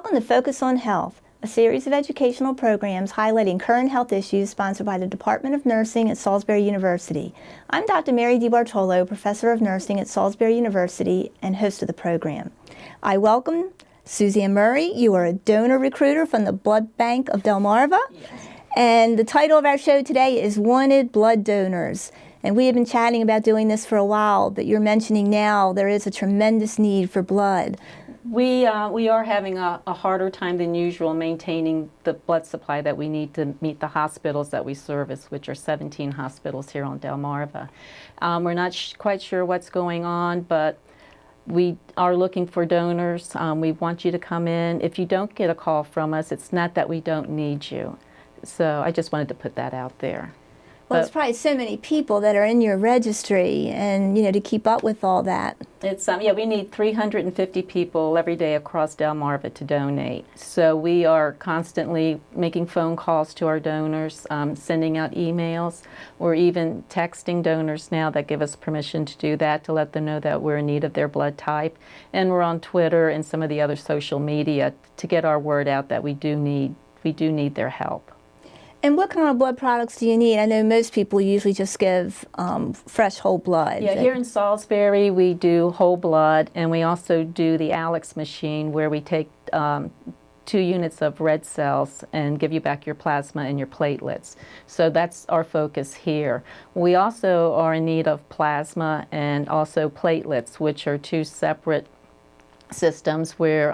Welcome to Focus on Health, a series of educational programs highlighting current health issues sponsored by the Department of Nursing at Salisbury University. I'm Dr. Mary DiBartolo, Professor of Nursing at Salisbury University and host of the program. I welcome Suzanne Murray. You are a donor recruiter from the Blood Bank of Delmarva. Yes. And the title of our show today is Wanted Blood Donors. And we have been chatting about doing this for a while, but you're mentioning now there is a tremendous need for blood. We are having a harder time than usual maintaining the blood supply that we need to meet the hospitals that we service, which are 17 hospitals here on Delmarva. We're not quite sure what's going on, but we are looking for donors. We want you to come in. If you don't get a call from us, it's not that we don't need you. So I just wanted to put that out there. Well, it's probably so many people that are in your registry, and to keep up with all that. It's we need 350 people every day across Delmarva to donate. So we are constantly making phone calls to our donors, sending out emails, or even texting donors now that give us permission to do that, to let them know that we're in need of their blood type. And we're on Twitter and some of the other social media to get our word out that we do need their help. And what kind of blood products do you need? I know most people usually just give fresh whole blood. Yeah, here in Salisbury we do whole blood, and we also do the Alex machine, where we take 2 units of red cells and give you back your plasma and your platelets. So that's our focus here. We also are in need of plasma and also platelets, which are 2 separate systems where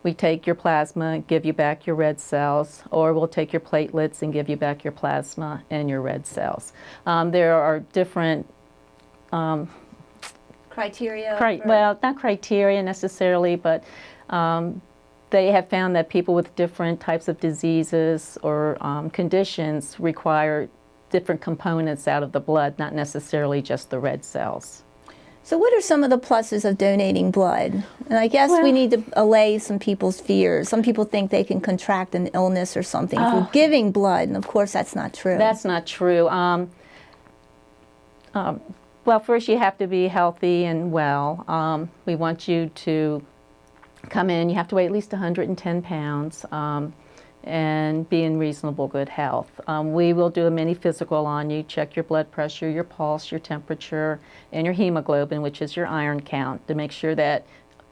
we take your plasma, give you back your red cells, or we'll take your platelets and give you back your plasma and your red cells. There are different criteria? Well, not criteria necessarily, but they have found that people with different types of diseases or conditions require different components out of the blood, not necessarily just the red cells. So what are some of the pluses of donating blood? And I guess we need to allay some people's fears. Some people think they can contract an illness or something through giving blood, and of course that's not true. That's not true. Well, first you have to be healthy and well. We want you to come in. You have to weigh at least 110 pounds and be in reasonable good health. We will do a mini physical on you, check your blood pressure, your pulse, your temperature, and your hemoglobin, which is your iron count, to make sure that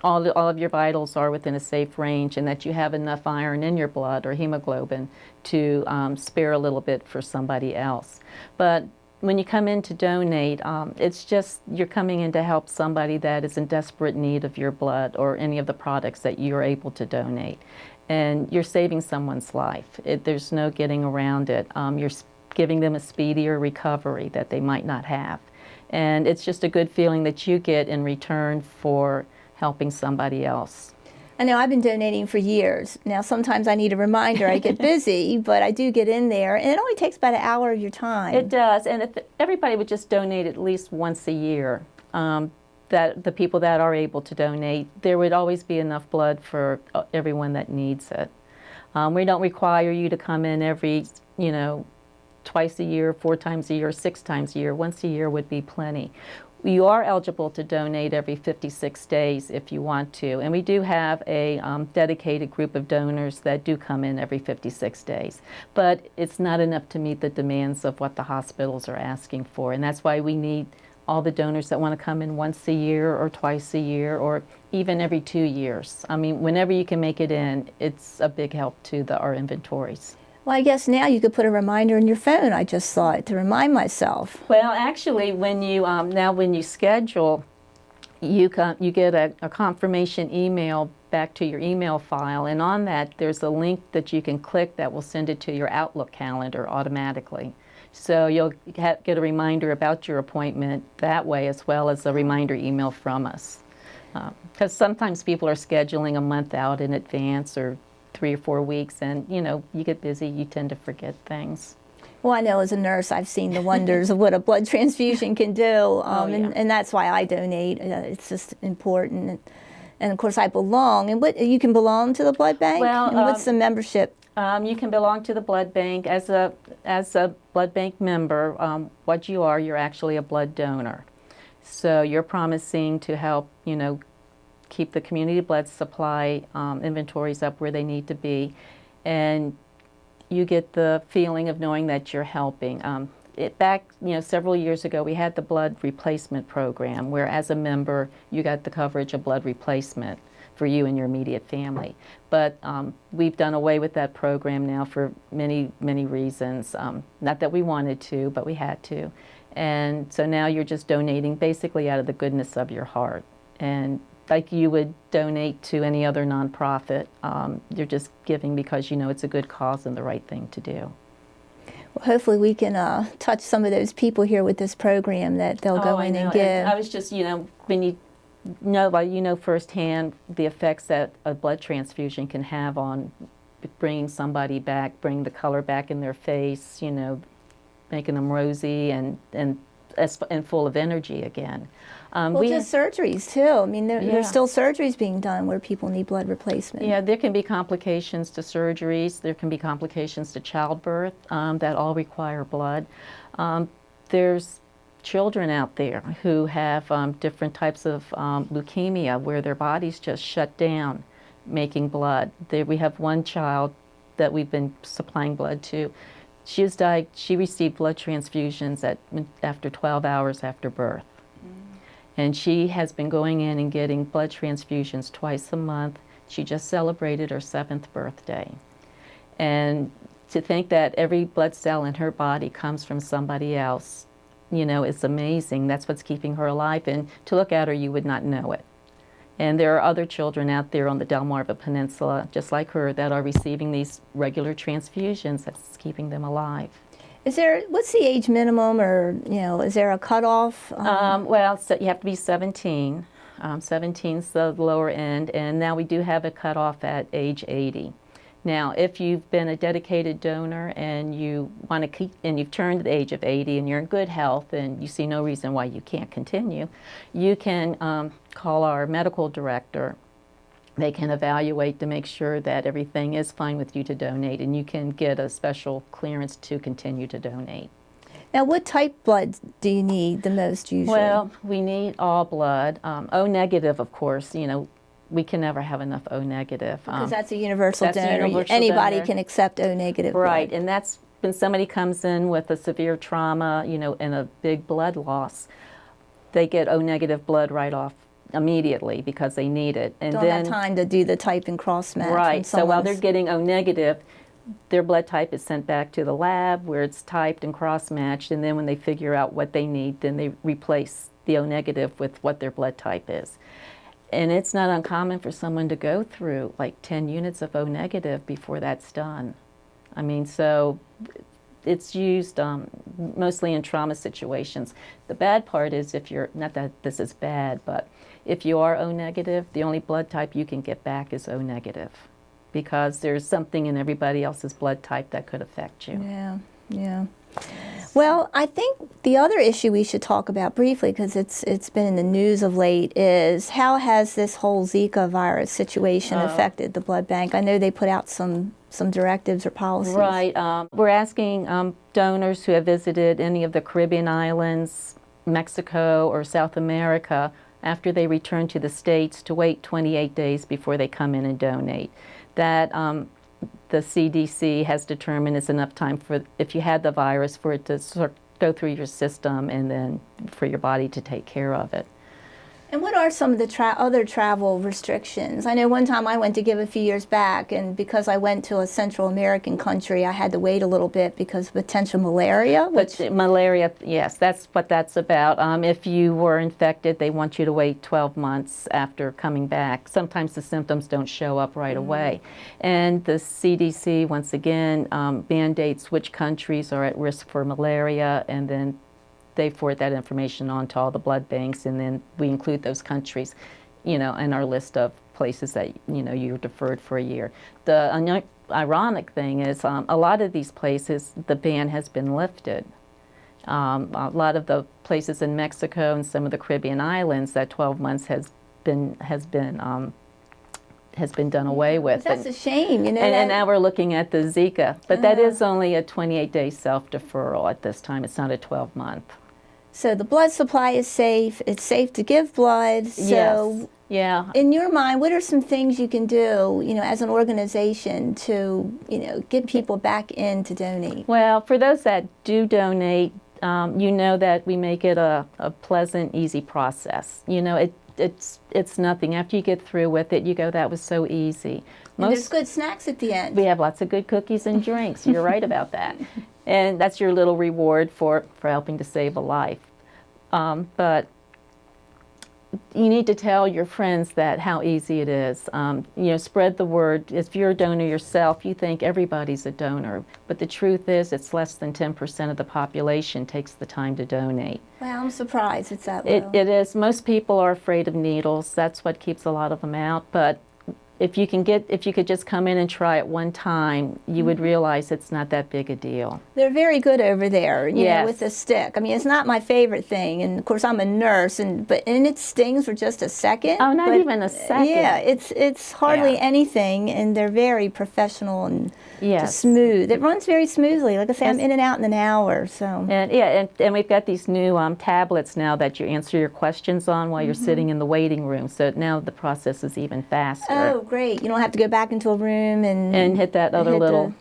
all of your vitals are within a safe range and that you have enough iron in your blood or hemoglobin to spare a little bit for somebody else. But when you come in to donate, it's just you're coming in to help somebody that is in desperate need of your blood or any of the products that you're able to donate. And you're saving someone's life. There's no getting around it. You're giving them a speedier recovery that they might not have. And it's just a good feeling that you get in return for helping somebody else. I know I've been donating for years. Now sometimes I need a reminder. I get busy, but I do get in there. And it only takes about an hour of your time. It does. And if everybody would just donate at least once a year, that the people that are able to donate, there would always be enough blood for everyone that needs it. We don't require you to come in every, twice a year, 4 times a year, 6 times a year. Once a year would be plenty. You are eligible to donate every 56 days if you want to. And we do have a dedicated group of donors that do come in every 56 days. But it's not enough to meet the demands of what the hospitals are asking for. And that's why we need all the donors that want to come in once a year or twice a year or even every 2 years. I mean, whenever you can make it in, it's a big help to our inventories. Well, I guess now you could put a reminder in your phone, I just saw it, to remind myself. Well, actually, when you when you schedule, you get a confirmation email back to your email file, and on that there's a link that you can click that will send it to your Outlook calendar automatically. So you'll get a reminder about your appointment that way, as well as a reminder email from us. Because sometimes people are scheduling a month out in advance or 3 or 4 weeks, and you get busy, you tend to forget things. Well, I know as a nurse I've seen the wonders of what a blood transfusion can do, and that's why I donate. It's just important. And of course I belong. And you can belong to the blood bank? Well, and what's the membership? You can belong to the blood bank as a blood bank member. What you're actually a blood donor. So you're promising to help, keep the community blood supply inventories up where they need to be, and you get the feeling of knowing that you're helping. Back, several years ago, we had the blood replacement program where, as a member, you got the coverage of blood replacement for you and your immediate family. But we've done away with that program now for many, many reasons. Not that we wanted to, but we had to. And so now you're just donating basically out of the goodness of your heart. And like you would donate to any other nonprofit, you're just giving because you know it's a good cause and the right thing to do. Well, hopefully we can touch some of those people here with this program that they'll go in and give. I was just, when you know firsthand the effects that a blood transfusion can have on bringing somebody back, bringing the color back in their face, making them rosy and full of energy again. Well, just surgeries too. I mean, there's still surgeries being done where people need blood replacement. Yeah, there can be complications to surgeries. There can be complications to childbirth that all require blood. There's children out there who have different types of leukemia where their bodies just shut down making blood. We have one child that we've been supplying blood to. She received blood transfusions after 12 hours after birth. And she has been going in and getting blood transfusions twice a month. She just celebrated her 7th birthday. And to think that every blood cell in her body comes from somebody else, it's amazing. That's what's keeping her alive. And to look at her, you would not know it. And there are other children out there on the Delmarva Peninsula, just like her, that are receiving these regular transfusions that's keeping them alive. What's the age minimum, or is there a cutoff? So you have to be 17. 17's the lower end, and now we do have a cutoff at age 80. Now, if you've been a dedicated donor and you want to keep, and you've turned the age of 80 and you're in good health and you see no reason why you can't continue, you can call our medical director. They can evaluate to make sure that everything is fine with you to donate, and you can get a special clearance to continue to donate. Now, what type blood do you need the most usually? Well, we need all blood. O negative, of course, we can never have enough O negative. Because that's a universal donor. Universal Anybody donor. can accept O negative Right, blood. and that's when somebody comes in with a severe trauma, and a big blood loss, they get O negative blood right off immediately because they need it. And Don't have time to do the type and cross match. Right, so while they're getting O negative, their blood type is sent back to the lab where it's typed and cross-matched, and then when they figure out what they need, then they replace the O negative with what their blood type is. And it's not uncommon for someone to go through like 10 units of O negative before that's done. I mean, so it's used mostly in trauma situations. The bad part is not that this is bad, but if you are O negative, the only blood type you can get back is O negative, because there's something in everybody else's blood type that could affect you. Yeah. Well, I think the other issue we should talk about briefly, because it's been in the news of late, is how has this whole Zika virus situation affected the blood bank? I know they put out some directives or policies. Right. We're asking donors who have visited any of the Caribbean islands, Mexico, or South America after they return to the States to wait 28 days before they come in and donate. That the CDC has determined is enough time for, if you had the virus, for it to sort of go through your system and then for your body to take care of it. And what are some of the other travel restrictions? I know one time I went to give a few years back, and because I went to a Central American country, I had to wait a little bit because of potential malaria. Malaria, yes, that's what that's about. If you were infected, they want you to wait 12 months after coming back. Sometimes the symptoms don't show up right away. And the CDC, once again, mandates which countries are at risk for malaria, and then they forward that information on to all the blood banks, and then we include those countries, in our list of places that, you're deferred for a year. The ironic thing is a lot of these places, the ban has been lifted. A lot of the places in Mexico and some of the Caribbean islands, that 12 months has been done away with. That's a shame, And now we're looking at the Zika, but that is only a 28-day self-deferral at this time. It's not a 12-month. So the blood supply is safe. It's safe to give blood. So Yeah. In your mind, what are some things you can do, as an organization to, get people back in to donate? Well, for those that do donate, you know that we make it a pleasant, easy process. It's nothing. After you get through with it, you go, that was so easy. And there's good snacks at the end. We have lots of good cookies and drinks. You're right about that. And that's your little reward for helping to save a life. But you need to tell your friends that how easy it is. Spread the word. If you're a donor yourself, you think everybody's a donor. But the truth is, it's less than 10% of the population takes the time to donate. Wow, I'm surprised it's that low. It is. Most people are afraid of needles. That's what keeps a lot of them out. But if you could just come in and try it one time, you would realize it's not that big a deal. They're very good over there, Yes. with the stick. I mean, it's not my favorite thing, and of course I'm a nurse, and it stings for just a second. Oh, not but, even a second. Yeah, it's hardly Yeah. anything, and they're very professional and Yes. just smooth. It runs very smoothly. Like I say, I'm Yes. in and out in an hour. So And we've got these new tablets now that you answer your questions on while you're sitting in the waiting room. So now the process is even faster. oh, great! You don't have to go back into a room and And hit that other hit little.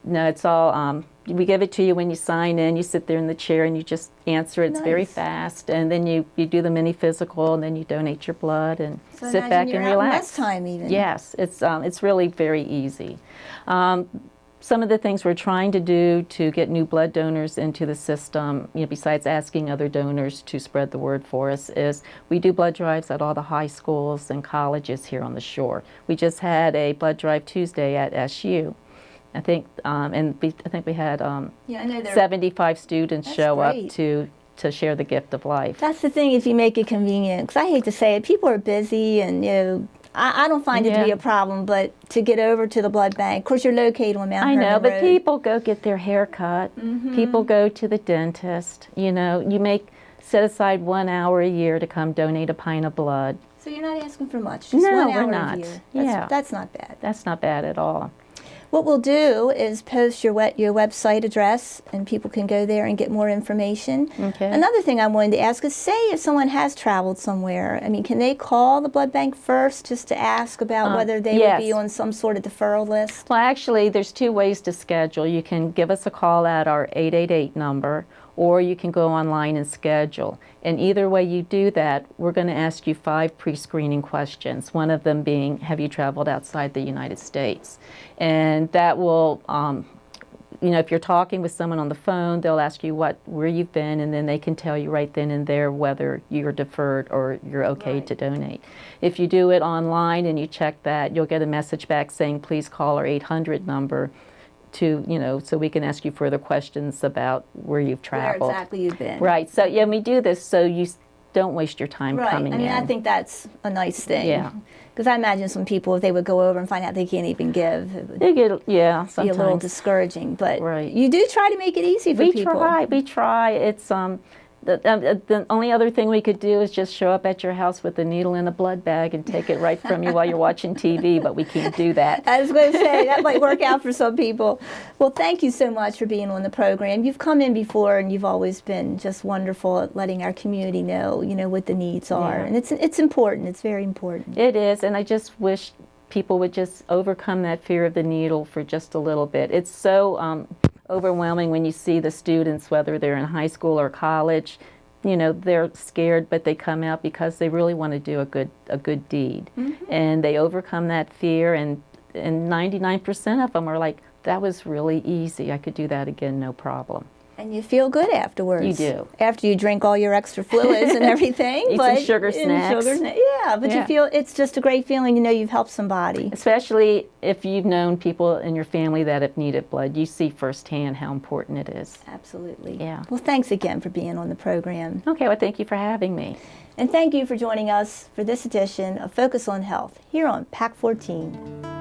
No, it's all. We give it to you when you sign in. You sit there in the chair and you just answer. It's very Nice. fast, and then you do the mini physical, and then you donate your blood and So sit imagine back you're and out in relax. less time even. Yes, it's really very easy. Some of the things we're trying to do to get new blood donors into the system, besides asking other donors to spread the word for us, is we do blood drives at all the high schools and colleges here on the shore. We just had a blood drive Tuesday at SU. I think, I think we had Yeah, I know they're 75 students That's show great. up to share the gift of life. That's the thing, if you make it convenient, because I hate to say it, people are busy, and I don't find it to be Yeah. a problem, but to get over to the blood bank, of course you're located on Mount I know, Herman but Road. people go get their hair cut. People go to the dentist. You set aside 1 hour a year to come donate a pint of blood. So you're not asking for much, just No, 1 we're hour not. a year. Yeah. That's not bad. That's not bad at all. What we'll do is post your website address, and people can go there and get more information. Okay. Another thing I wanted to ask is, say if someone has traveled somewhere, I mean, can they call the blood bank first just to ask about whether they would be yes. on some sort of deferral list? Well, actually, there's 2 ways to schedule. You can give us a call at our 888 number, or you can go online and schedule. And either way you do that, we're going to ask you 5 pre-screening questions, one of them being, have you traveled outside the United States? And that will, if you're talking with someone on the phone, they'll ask you where you've been, and then they can tell you right then and there whether you're deferred or you're okay Right. to donate. If you do it online and you check that, you'll get a message back saying, please call our 800 number so we can ask you further questions about where you've traveled. Where exactly you've been. Right. So yeah, we do this so you don't waste your time Right. coming I mean, in. I think that's a nice thing. Yeah. Because I imagine some people, if they would go over and find out they can't even give, it would They get be a little sometimes. discouraging. But Right. you do try to make it easy for We people. try. It's the only other thing we could do is just show up at your house with a needle in a blood bag and take it right from you while you're watching TV, but we can't do that. I was going to say, that might work out for some people. Well, thank you so much for being on the program. You've come in before, and you've always been just wonderful at letting our community know, what the needs are. Yeah. And it's important. It's very important. It is, and I just wish people would just overcome that fear of the needle for just a little bit. It's so overwhelming when you see the students, whether they're in high school or college, they're scared, but they come out because they really want to do a good deed. And they overcome that fear, and 99% of them are like, that was really easy. I could do that again, no problem. And you feel good afterwards. You do. After you drink all your extra fluids and everything. Eat some sugar and snacks. Yeah, but you Yeah. feel it's just a great feeling. You've helped somebody. Especially if you've known people in your family that have needed blood, you see firsthand how important it is. Absolutely. Yeah. Well, thanks again for being on the program. Okay, well, thank you for having me. And thank you for joining us for this edition of Focus on Health here on PAC 14.